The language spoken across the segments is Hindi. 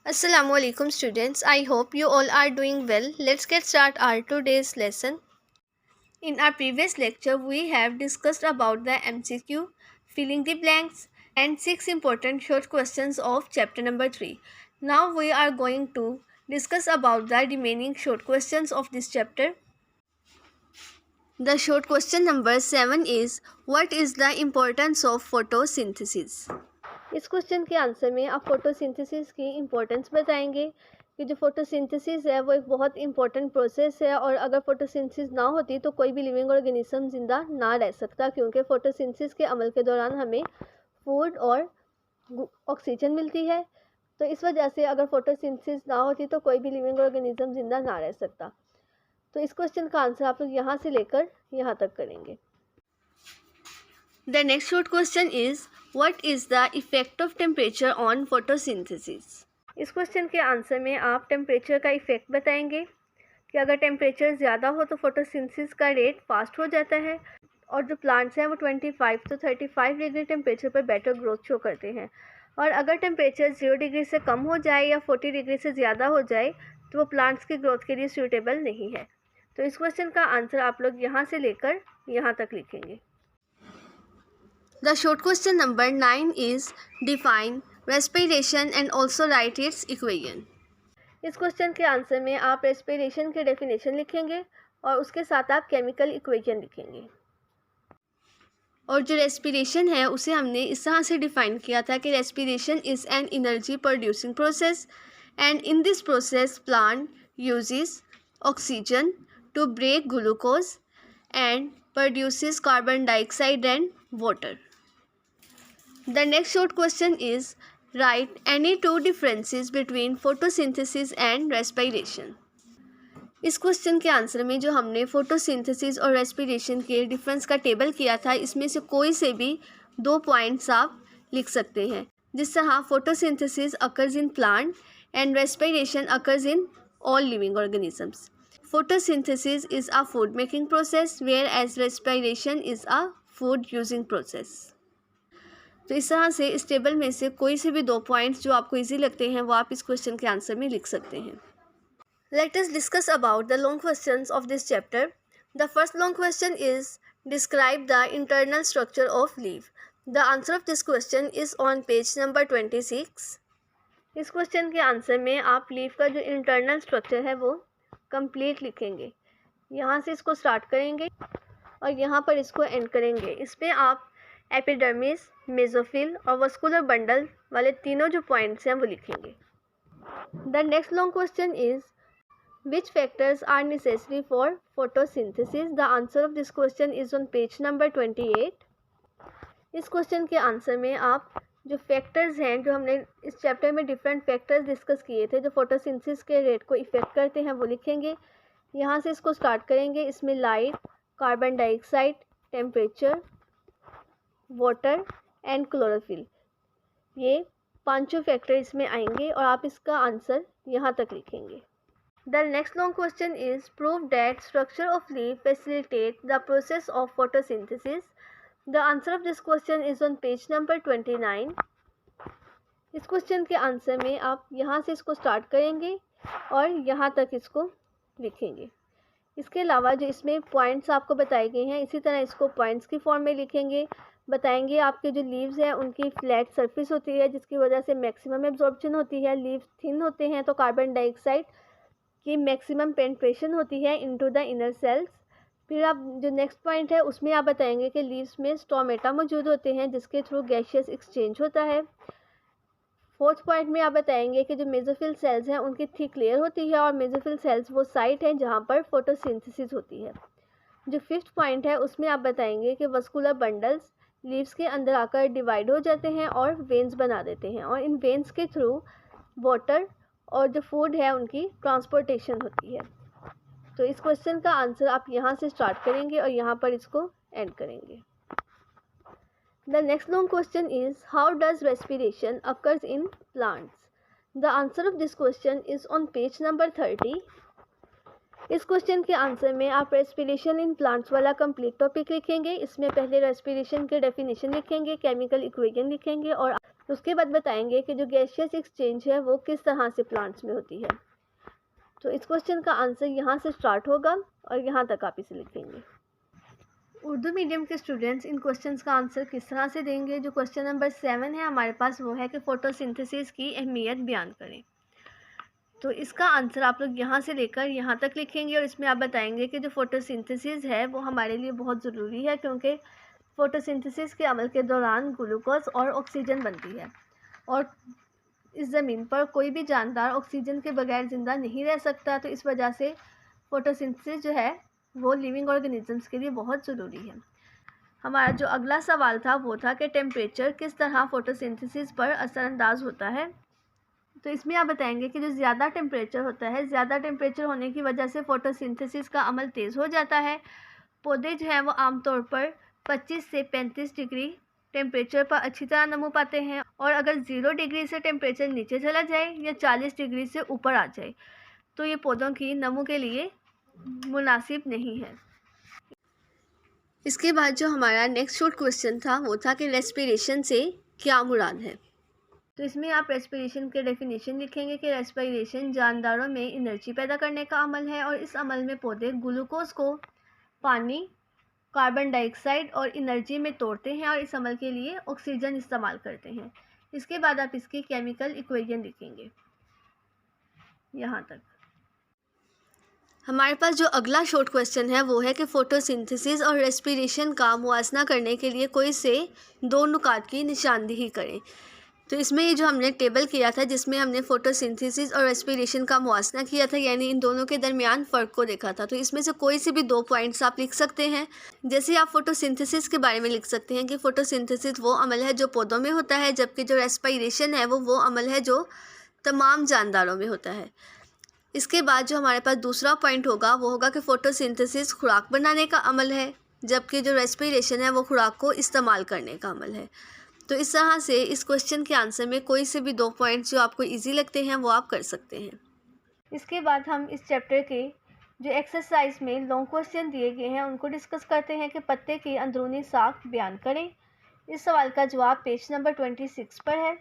Assalamu alaikum students. I hope you all are doing well. Let's get start our today's lesson. In our previous lecture, we have discussed about the MCQ, filling the blanks, and 6 important short questions of chapter number 3. Now we are going to discuss about the remaining short questions of this chapter. The short question number 7 is, what is the importance of photosynthesis? इस क्वेश्चन के आंसर में आप फोटोसिंथेसिस की इम्पोर्टेंस बताएंगे कि जो फोटोसिंथेसिस है वो एक बहुत इंपॉर्टेंट प्रोसेस है और अगर फोटोसिंथेसिस ना होती तो कोई भी लिविंग ऑर्गेनिज्म ज़िंदा ना रह सकता, क्योंकि फोटोसिंथेसिस के अमल के दौरान हमें फूड और ऑक्सीजन मिलती है। तो इस वजह से अगर फोटोसिंथेसिस ना होती तो कोई भी लिविंग ऑर्गेनिज्म ज़िंदा ना रह सकता। तो इस क्वेश्चन का आंसर आप लोग यहाँ से लेकर यहाँ तक करेंगे। The next short question is, what is the effect of temperature on photosynthesis? इस क्वेश्चन के आंसर में आप टेम्परेचर का इफ़ेक्ट बताएंगे कि अगर टेम्परेचर ज़्यादा हो तो फोटोसिंथेसिस का रेट फास्ट हो जाता है और जो प्लांट्स हैं वो 25 to 35 डिग्री टेम्परेचर पर बेटर ग्रोथ शो करते हैं, और अगर टेम्परेचर 0 डिग्री से कम हो जाए या 40 डिग्री से ज़्यादा हो जाए तो वो प्लांट्स की ग्रोथ के लिए सूटेबल नहीं है। तो इस क्वेश्चन का आंसर आप लोग यहाँ से लेकर यहाँ तक लिखेंगे। The short question number 9 is, define respiration and also write its equation. इस क्वेश्चन के आंसर में आप रेस्पिरेशन के डेफिनेशन लिखेंगे और उसके साथ आप केमिकल इक्वेशन लिखेंगे। और जो रेस्पिरेशन है उसे हमने इस तरह से डिफाइन किया था कि respiration is an energy producing process and in this process plant uses oxygen to break glucose and produces carbon dioxide and water. The next short question is, write any two differences between photosynthesis and respiration. इस क्वेश्चन के आंसर में जो हमने फोटोसिंथेसिस और रेस्पिरेशन के डिफरेंस का टेबल किया था, इसमें से कोई से भी 2 पॉइंट्स आप लिख सकते हैं। जिस तरह photosynthesis occurs in plant and respiration occurs in all living organisms. Photosynthesis is a food making process, whereas respiration is a food using process. तो इस तरह से इस टेबल में से कोई से भी 2 पॉइंट्स जो आपको इजी लगते हैं वो आप इस क्वेश्चन के आंसर में लिख सकते हैं। Let us discuss about the long questions of this chapter. The first long question is, describe the internal structure of leaf. The answer of this question is on page number 26. इस क्वेश्चन के आंसर में आप लीफ का जो इंटरनल स्ट्रक्चर है वो कंप्लीट लिखेंगे। यहाँ से इसको स्टार्ट करेंगे और यहाँ पर इसको एंड करेंगे। इसमें आप एपिडर्मिस, मेसोफिल और वस्कुलर बंडल वाले तीनों जो पॉइंट्स हैं वो लिखेंगे। The next long question is, which factors are necessary for photosynthesis? The answer of this question is on page number 28। इस क्वेश्चन के आंसर में आप जो फैक्टर्स हैं, जो हमने इस चैप्टर में डिफरेंट फैक्टर्स डिस्कस किए थे जो फोटोसिंथेसिस के रेट को इफ़ेक्ट करते हैं, वो लिखेंगे। यहाँ से इसको स्टार्ट करेंगे। इसमें light, carbon dioxide, temperature, water and chlorophyll, ये 5 फैक्टर इसमें आएंगे और आप इसका आंसर यहाँ तक लिखेंगे। The next long question is, prove that structure of leaf facilitate the process of photosynthesis. The answer of this question is on page number 29. इस क्वेश्चन के आंसर में आप यहाँ से इसको स्टार्ट करेंगे और यहाँ तक इसको लिखेंगे। इसके अलावा जो इसमें पॉइंट्स आपको बताए गए हैं, इसी तरह इसको पॉइंट्स की फॉर्म में लिखेंगे। बताएंगे आपके जो लीव्स हैं उनकी फ्लैट सरफेस होती है जिसकी वजह से मैक्सिमम एब्जॉर्प्शन होती है। लीव्स थिन होते हैं तो कार्बन डाइऑक्साइड की मैक्सिमम पेनिट्रेशन होती है इनटू द इनर सेल्स। फिर आप जो नेक्स्ट पॉइंट है उसमें आप बताएंगे कि लीव्स में स्टोमेटा मौजूद होते हैं जिसके थ्रू गैशियस एक्सचेंज होता है। 4th पॉइंट में आप बताएंगे कि जो मेसोफिल सेल्स हैं उनकी थिक लेयर होती है और मेसोफिल सेल्स वो साइट है जहाँ पर फोटोसिंथेसिस होती है। जो 5th पॉइंट है उसमें आप बताएंगे कि वस्कुलर बंडल्स लीव्स के अंदर आकर डिवाइड हो जाते हैं और वेन्स बना देते हैं और इन वेन्स के थ्रू वाटर और जो फूड है उनकी ट्रांसपोर्टेशन होती है। तो इस क्वेश्चन का आंसर आप यहाँ से स्टार्ट करेंगे और यहाँ पर इसको एंड करेंगे। The next long question is, how does respiration occurs in plants? The answer of this question is on page number 30। इस क्वेश्चन के आंसर में आप रेस्पिरेशन इन प्लांट्स वाला कंप्लीट टॉपिक लिखेंगे। इसमें पहले रेस्पिरेशन के डेफिनेशन लिखेंगे, केमिकल इक्वेशन लिखेंगे और उसके बाद बताएंगे कि जो गैसियस एक्सचेंज है वो किस तरह से प्लांट्स में होती है। तो इस क्वेश्चन का आंसर यहाँ से स्टार्ट होगा और यहाँ तक आप इसे लिखेंगे। उर्दू मीडियम के स्टूडेंट्स इन क्वेश्चंस का आंसर किस तरह से देंगे। जो क्वेश्चन नंबर 7 है हमारे पास वो है कि फोटोसिंथेसिस की अहमियत बयान करें। तो इसका आंसर आप लोग यहाँ से लेकर यहाँ तक लिखेंगे और इसमें आप बताएंगे कि जो फोटोसिंथेसिस है वो हमारे लिए बहुत ज़रूरी है, क्योंकि फोटोसिंथेसिस के अमल के दौरान ग्लूकोज और ऑक्सीजन बनती है और इस ज़मीन पर कोई भी जानदार ऑक्सीजन के बगैर ज़िंदा नहीं रह सकता। तो इस वजह से फोटोसिंथेसिस जो है वो लिविंग ऑर्गेनिजम्स के लिए बहुत ज़रूरी है। हमारा जो अगला सवाल था वो था कि टेम्परेचर किस तरह फोटोसिंथेसिस पर असरअंदाज होता है। तो इसमें आप बताएंगे कि जो ज़्यादा टेम्परेचर होता है, ज़्यादा टेम्परेचर होने की वजह से फ़ोटोसिंथेसिस का अमल तेज़ हो जाता है। पौधे जो हैं वो आमतौर पर 25 से 35 डिग्री टेम्परेचर पर अच्छी तरह नमो पाते हैं, और अगर 0 डिग्री से टेम्परेचर नीचे चला जाए या 40 डिग्री से ऊपर आ जाए तो ये पौधों की नमो के लिए मुनासिब नहीं है। इसके बाद जो हमारा नेक्स्ट शॉर्ट क्वेश्चन था वो था कि रेस्पिरेशन से क्या मुराद है। तो इसमें आप रेस्पिरेशन के डेफिनेशन लिखेंगे कि रेस्पिरेशन जानदारों में एनर्जी पैदा करने का अमल है और इस अमल में पौधे ग्लूकोज को पानी, कार्बन डाइऑक्साइड और एनर्जी में तोड़ते हैं और इस अमल के लिए ऑक्सीजन इस्तेमाल करते हैं। इसके बाद आप इसकी केमिकल इक्वेशन लिखेंगे यहाँ तक। हमारे पास जो अगला शॉर्ट क्वेश्चन है वो है कि फ़ोटोसिंथेसिस और रेस्पिरेशन का मुआवजा करने के लिए कोई से दो नुकात की निशानदेही करें। तो इसमें ये जो हमने टेबल किया था जिसमें हमने फ़ोटोसिंथेसिस और रेस्पिरेशन का मुआवजा किया था, यानी इन दोनों के दरमियान फ़र्क को देखा था। तो इसमें से कोई से भी 2 पॉइंट्स आप लिख सकते हैं। जैसे आप फ़ोटोसिंथेसिस के बारे में लिख सकते हैं कि फ़ोटोसिंथेसिस वो अमल है जो पौधों में होता है, जबकि जो रेस्पिरेशन है वो अमल है जो तमाम जानदारों में होता है। इसके बाद जो हमारे पास दूसरा पॉइंट होगा वो होगा कि फ़ोटोसिंथेसिस खुराक बनाने का अमल है, जबकि जो रेस्पिरेशन है वो खुराक को इस्तेमाल करने का अमल है। तो इस तरह से इस क्वेश्चन के आंसर में कोई से भी 2 पॉइंट्स जो आपको इजी लगते हैं वो आप कर सकते हैं। इसके बाद हम इस चैप्टर के जो एक्सरसाइज में लॉन्ग क्वेश्चन दिए गए हैं उनको डिस्कस करते हैं कि पत्ते की अंदरूनी साख बयान करें। इस सवाल का जवाब पेज नंबर 26 पर है।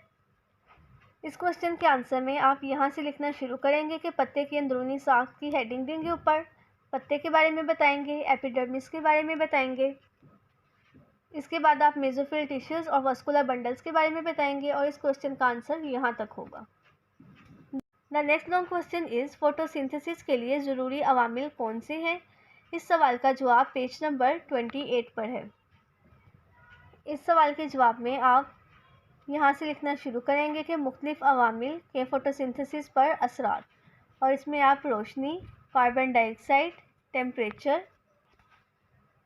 इस क्वेश्चन के आंसर में आप यहाँ से लिखना शुरू करेंगे कि पत्ते की अंदरूनी साख की हेडिंग देंगे ऊपर, पत्ते के बारे में बताएंगे, एपिडर्मिस के बारे में बताएंगे। इसके बाद आप मेसोफिल टिश्यूज़ और वास्कुलर बंडल्स के बारे में बताएंगे और इस क्वेश्चन का आंसर यहाँ तक होगा। The next long question is photosynthesis के लिए ज़रूरी अवामिल कौन से हैं। इस सवाल का जवाब पेज नंबर 28 पर है। इस सवाल के जवाब में आप यहाँ से लिखना शुरू करेंगे कि मुख्तलिफ अवामिल के फ़ोटोसिंथेसिस पर असरात, और इसमें आप रोशनी, कार्बन डाइऑक्साइड, टेम्परेचर,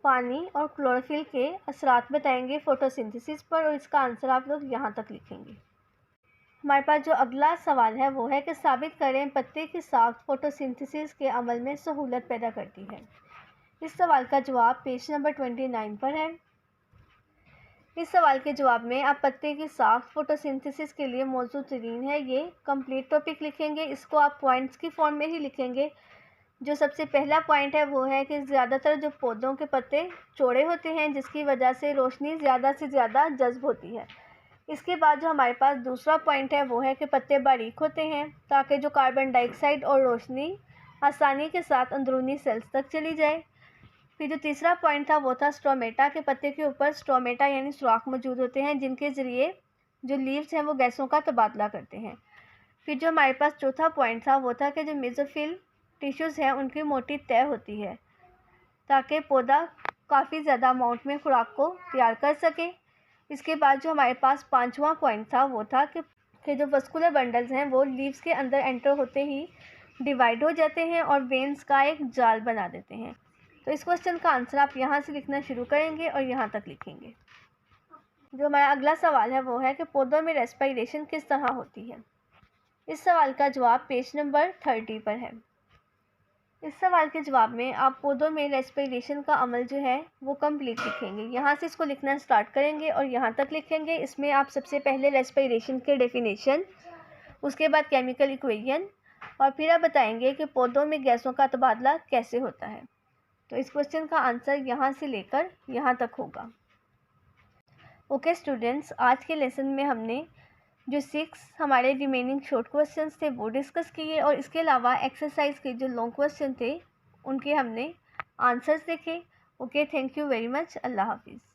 पानी और क्लोरोफिल के असरात बताएंगे फ़ोटोसिंथेसिस पर, और इसका आंसर आप लोग यहाँ तक लिखेंगे। हमारे पास जो अगला सवाल है वो है कि साबित करें पत्ते की साख फ़ोटोसिंथेसिस के अमल में सहूलत पैदा करती है। इस सवाल का जवाब पेज नंबर 29 पर है। इस सवाल के जवाब में आप पत्ते की साख फ़ोटोसिंथेसिस के लिए मौजूद तरीन है ये कंप्लीट टॉपिक लिखेंगे। इसको आप पॉइंट्स की फॉर्म में ही लिखेंगे। जो सबसे पहला पॉइंट है वो है कि ज़्यादातर जो पौधों के पत्ते चौड़े होते हैं जिसकी वजह से रोशनी ज़्यादा से ज़्यादा जज्ब होती है। इसके बाद जो हमारे पास दूसरा पॉइंट है वो है कि पत्ते बारीक होते हैं ताकि जो कार्बन डाइऑक्साइड और रोशनी आसानी के साथ अंदरूनी सेल्स तक चली जाए। फिर जो तीसरा पॉइंट था वो था स्टोमेटा के पत्ते के ऊपर स्टोमेटा यानी सुराख मौजूद होते हैं जिनके ज़रिए जो लीव्स हैं वो गैसों का तबादला करते हैं। फिर जो हमारे पास चौथा पॉइंट था वो था कि जो मेसोफिल टिश्यूज़ हैं उनकी मोटी तय होती है ताकि पौधा काफ़ी ज़्यादा अमाउंट में खुराक को तैयार कर सके। इसके बाद जो हमारे पास पाँचवा पॉइंट था वो था कि जो वस्कुलर बंडल्स हैं वो लीव्स के अंदर एंटर होते ही डिवाइड हो जाते हैं और वेन्स का एक जाल बना देते हैं। तो इस क्वेश्चन का आंसर आप यहाँ से लिखना शुरू करेंगे और यहाँ तक लिखेंगे। जो हमारा अगला सवाल है वो है कि पौधों में रेस्पिरेशन किस तरह होती है। इस सवाल का जवाब पेज नंबर 30 पर है। इस सवाल के जवाब में आप पौधों में रेस्पिरेशन का अमल जो है वो कंप्लीट लिखेंगे। यहाँ से इसको लिखना स्टार्ट करेंगे और यहाँ तक लिखेंगे। इसमें आप सबसे पहले रेस्पिरेशन के डेफिनेशन, उसके बाद केमिकल इक्वेशन, और फिर आप बताएंगे कि पौधों में गैसों का तबादला कैसे होता है। तो इस क्वेश्चन का आंसर यहाँ से लेकर यहाँ तक होगा। ओके स्टूडेंट्स, आज के लेसन में हमने जो 6 हमारे रिमेनिंग शॉर्ट क्वेश्चंस थे वो डिस्कस किए, और इसके अलावा एक्सरसाइज के जो लॉन्ग क्वेश्चन थे उनके हमने आंसर्स देखे। Okay, thank you very much. अल्लाह हाफिज़।